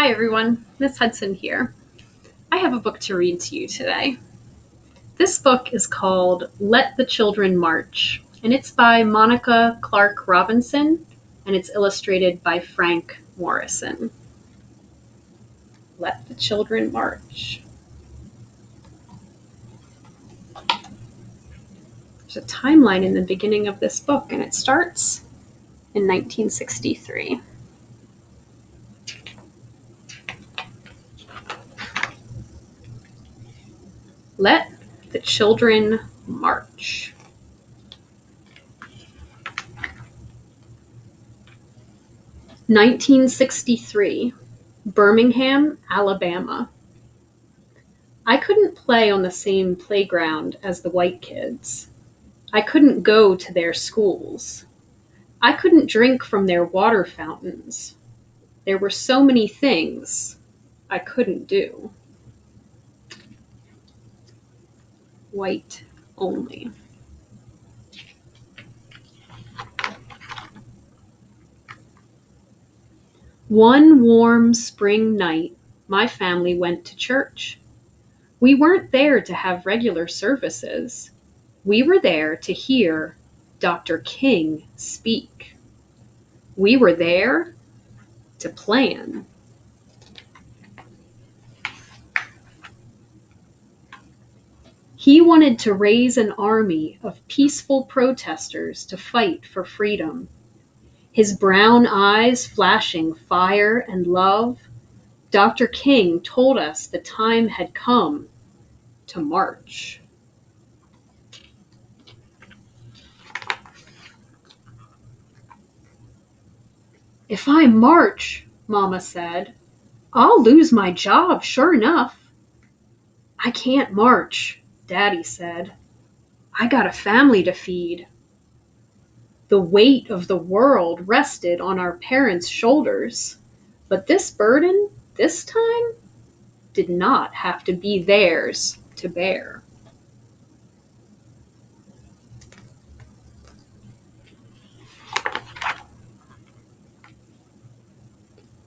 Hi everyone, Miss Hudson here. I have a book to read to you today. This book is called Let the Children March, and it's by Monica Clark Robinson, and it's illustrated by Frank Morrison. Let the Children March. There's a timeline in the beginning of this book, and it starts in 1963. Let the Children March. (1963), Birmingham, Alabama. I couldn't play on the same playground as the white kids. I couldn't go to their schools. I couldn't drink from their water fountains. There were so many things I couldn't do. White only. One warm spring night, my family went to church. We weren't there to have regular services. We were there to hear Dr. King speak. We were there to plan. He wanted to raise an army of peaceful protesters to fight for freedom. His brown eyes flashing fire and love, Dr. King told us the time had come to march. If I march, Mama said, I'll lose my job, sure enough. I can't march, Daddy said. I got a family to feed. The weight of the world rested on our parents' shoulders, but this burden, this time, did not have to be theirs to bear.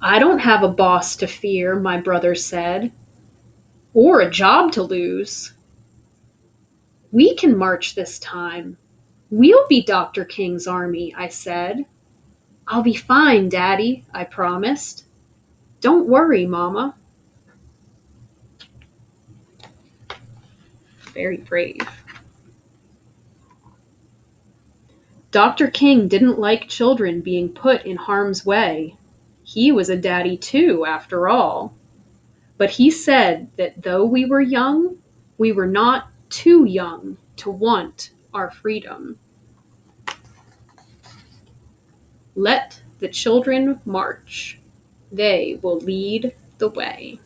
I don't have a boss to fear, my brother said, or a job to lose. We can march this time. We'll be Dr. King's army, I said. I'll be fine, Daddy, I promised. Don't worry, Mama. Very brave. Dr. King didn't like children being put in harm's way. He was a daddy too, after all. But he said that though we were young, we were not too young to want our freedom. Let the children march. They will lead the way.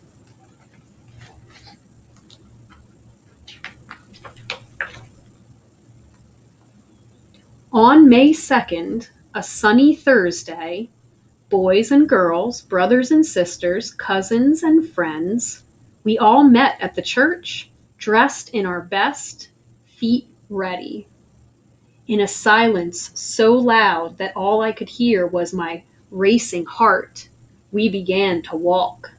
On May 2nd, a sunny Thursday, boys and girls, brothers and sisters, cousins and friends, we all met at the church, dressed in our best, feet ready. In a silence so loud that all I could hear was my racing heart, we began to walk.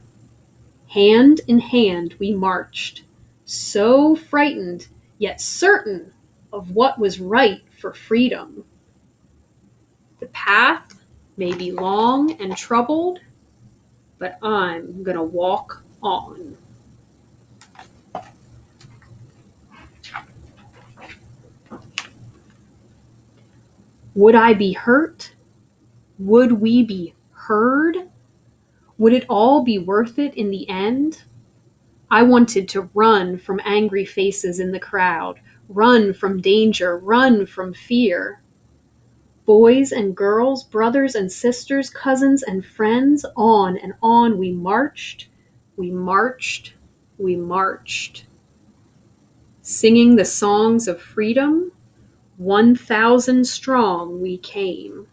Hand in hand we marched, so frightened yet certain of what was right for freedom. The path may be long and troubled, but I'm gonna walk on. Would I be hurt? Would we be heard? Would it all be worth it in the end? I wanted to run from angry faces in the crowd, run from danger, run from fear. Boys and girls, brothers and sisters, cousins and friends, on and on we marched, we marched, we marched. Singing the songs of freedom, 1,000 strong we came.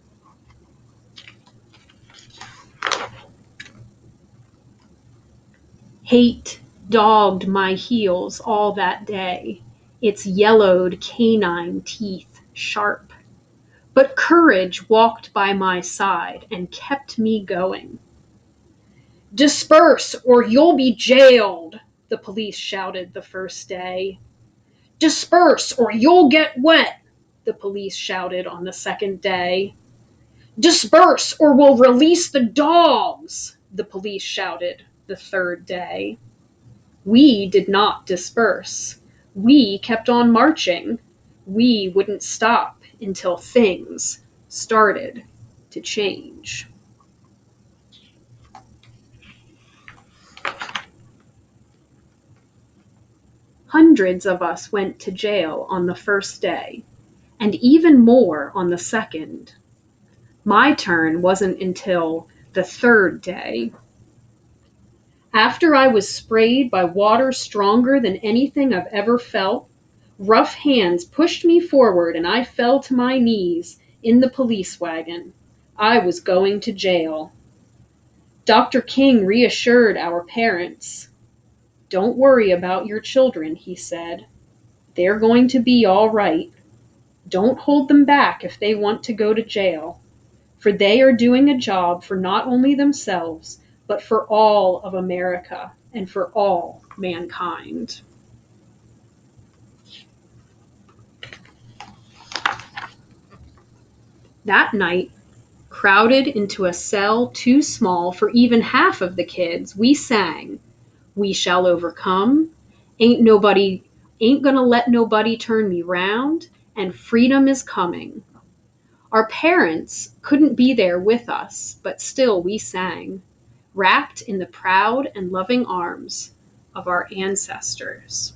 Hate dogged my heels all that day, its yellowed canine teeth sharp. But courage walked by my side and kept me going. "Disperse or you'll be jailed," the police shouted the first day. "Disperse or you'll get wet," the police shouted on the second day. "Disperse or we'll release the dogs," the police shouted the third day. We did not disperse. We kept on marching. We wouldn't stop until things started to change. Hundreds of us went to jail on the first day, and even more on the second. My turn wasn't until the third day. After I was sprayed by water stronger than anything I've ever felt, rough hands pushed me forward and I fell to my knees in the police wagon. I was going to jail. Dr. King reassured our parents. "Don't worry about your children," he said. "They're going to be all right. Don't hold them back if they want to go to jail, for they are doing a job for not only themselves, but for all of America and for all mankind." That night, crowded into a cell too small for even half of the kids, we sang, "We shall overcome," ain't gonna let nobody turn me round, and freedom is coming." Our parents couldn't be there with us, but still we sang, wrapped in the proud and loving arms of our ancestors.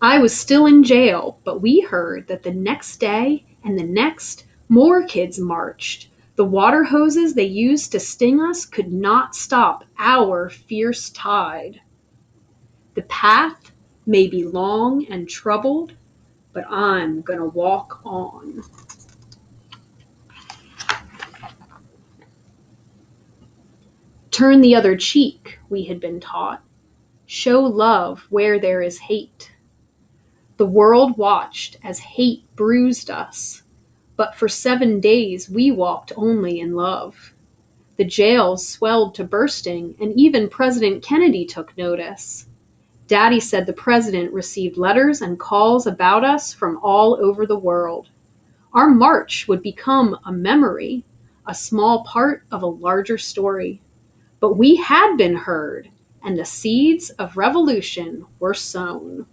I was still in jail, but we heard that the next day and the next, more kids marched. The water hoses they used to sting us could not stop our fierce tide. The path may be long and troubled, but I'm gonna walk on. Turn the other cheek, we had been taught. Show love where there is hate. The world watched as hate bruised us, but for 7 days we walked only in love. The jails swelled to bursting, and even President Kennedy took notice. Daddy said the president received letters and calls about us from all over the world. Our march would become a memory, a small part of a larger story. But we had been heard, and the seeds of revolution were sown.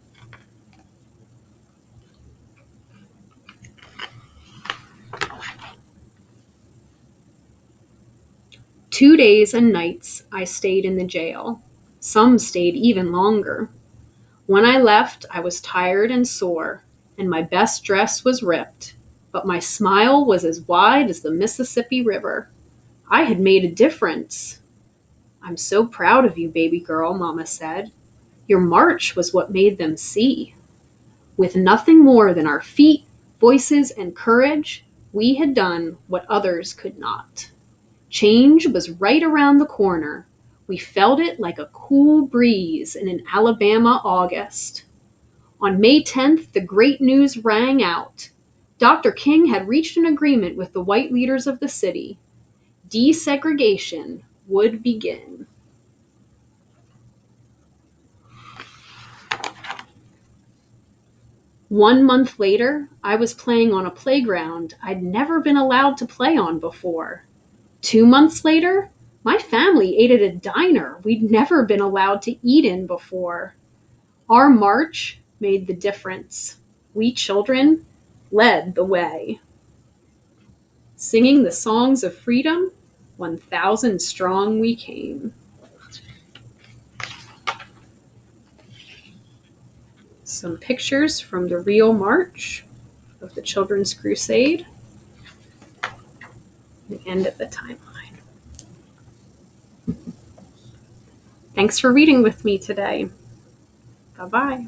Two days and nights I stayed in the jail. Some stayed even longer. When I left, I was tired and sore, and my best dress was ripped, but my smile was as wide as the Mississippi River. I had made a difference. "I'm so proud of you, baby girl," Mama said. "Your march was what made them see." With nothing more than our feet, voices, and courage, we had done what others could not. Change was right around the corner. We felt it like a cool breeze in an Alabama August. On May 10th, the great news rang out. Dr. King had reached an agreement with the white leaders of the city. Desegregation would begin. One month later, I was playing on a playground I'd never been allowed to play on before. 2 months later, my family ate at a diner we'd never been allowed to eat in before. Our march made the difference. We children led the way. Singing the songs of freedom, 1,000 strong we came. Some pictures from the real march of the Children's Crusade. The end of the timeline. Thanks for reading with me today. Bye-bye.